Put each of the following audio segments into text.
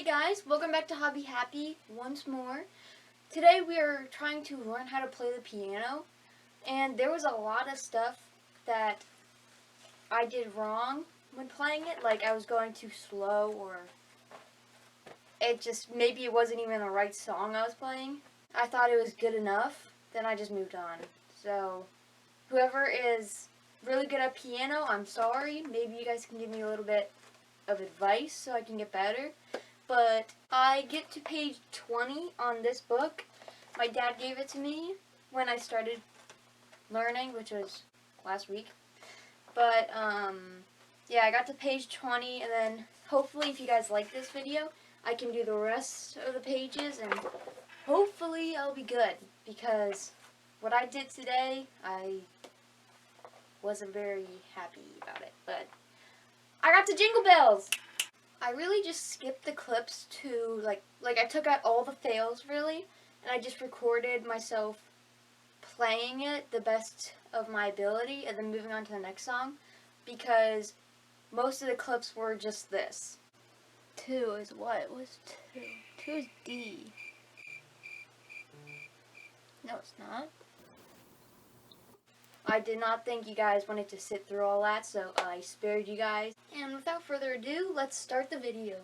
guys, welcome back to Hobby Happy once more. Today we are trying to learn how to play the piano, and there was a lot of stuff that I did wrong when playing it, like I was going too slow, or maybe it wasn't even the right song I was playing. I thought it was good enough, then I just moved on. So whoever is really good at piano, I'm sorry. Maybe you guys can give me a little bit of advice so I can get better. But I get to page 20 on this book. My dad gave it to me when I started learning, which was last week. But yeah, I got to page 20, and then hopefully if you guys like this video, I can do the rest of the pages, and hopefully I'll be good, because what I did today, I wasn't very happy about it, but I got to Jingle Bells! I really just skipped the clips to, like I took out all the fails, really, and I just recorded myself playing it the best of my ability and then moving on to the next song, because most of the clips were just this. 2 is what? What's 2? 2 is D. No, it's not. I did not think you guys wanted to sit through all that, so I spared you guys. And without further ado, let's start the video.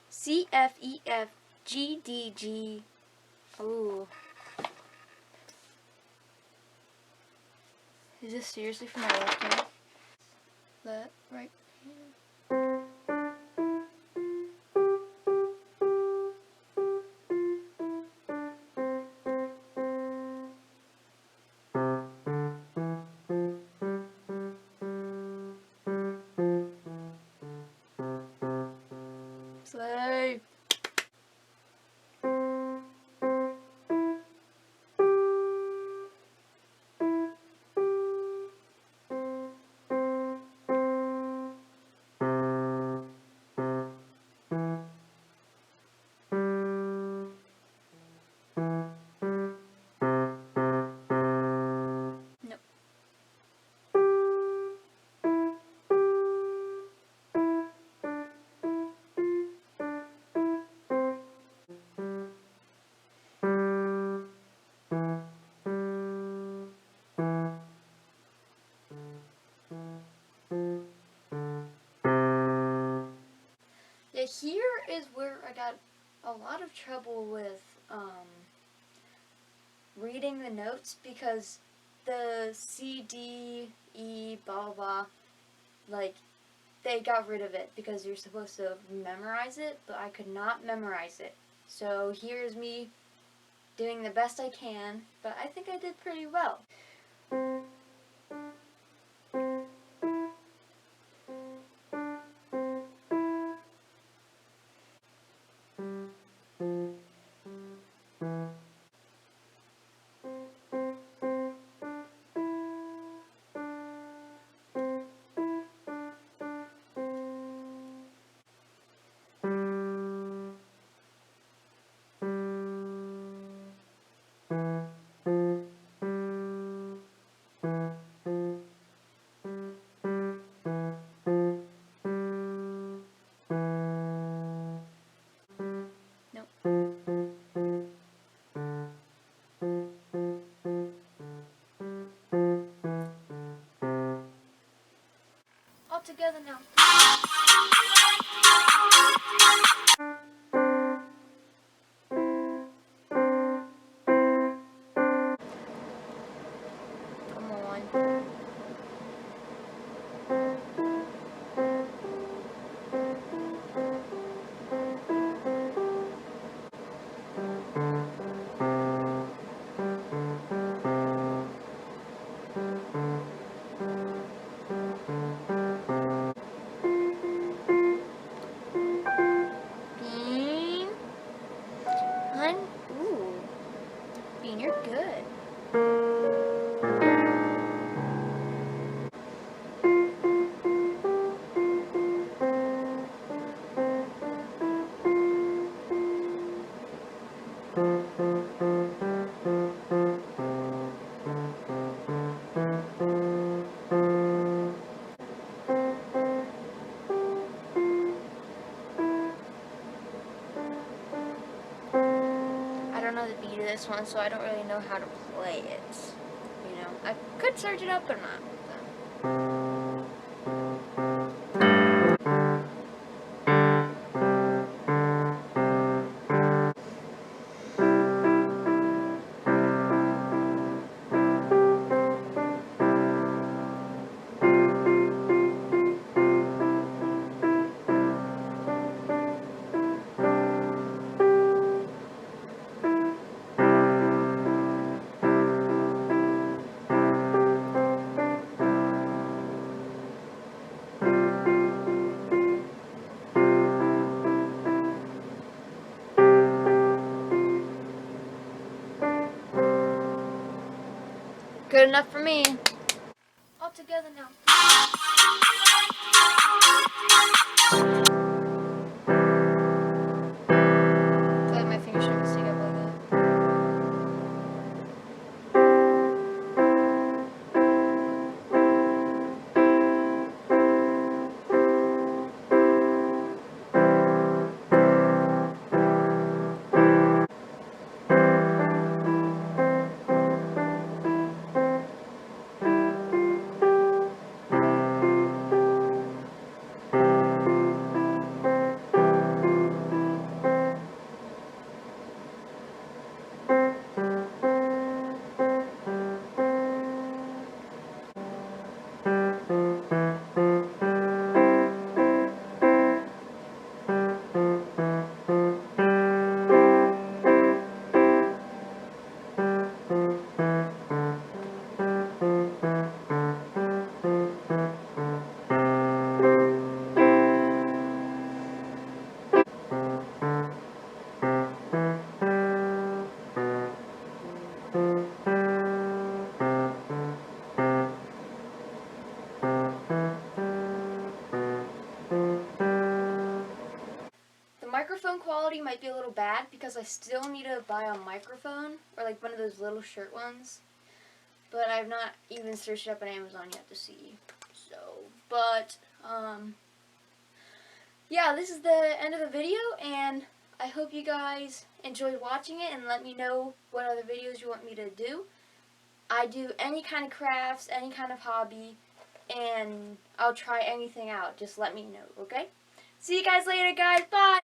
C, F, E, F, G, D, G. Ooh. Is this seriously for my left hand? Left, right hand. Slay. Nope. Yeah, here is where I got a lot of trouble with reading the notes, because the C, D, E, blah, blah, like, they got rid of it because you're supposed to memorize it, but I could not memorize it. So here's me doing the best I can, but I think I did pretty well. All together now. Come on. 1. Ooh. Bean, you're good. I don't know the beat of this one, so I don't really know how to play it. You know, I could search it up, but I'm not. Good enough for me. All together now. I feel like my fingers shouldn't stick up like that. Microphone quality might be a little bad because I still need to buy a microphone, or like one of those little shirt ones, but I've not even searched it up on Amazon yet to see. So, but yeah, this is the end of the video, and I hope you guys enjoyed watching it, and let me know what other videos you want me to do. I do any kind of crafts, any kind of hobby, and I'll try anything out. Just let me know, okay? See you guys later, guys. Bye!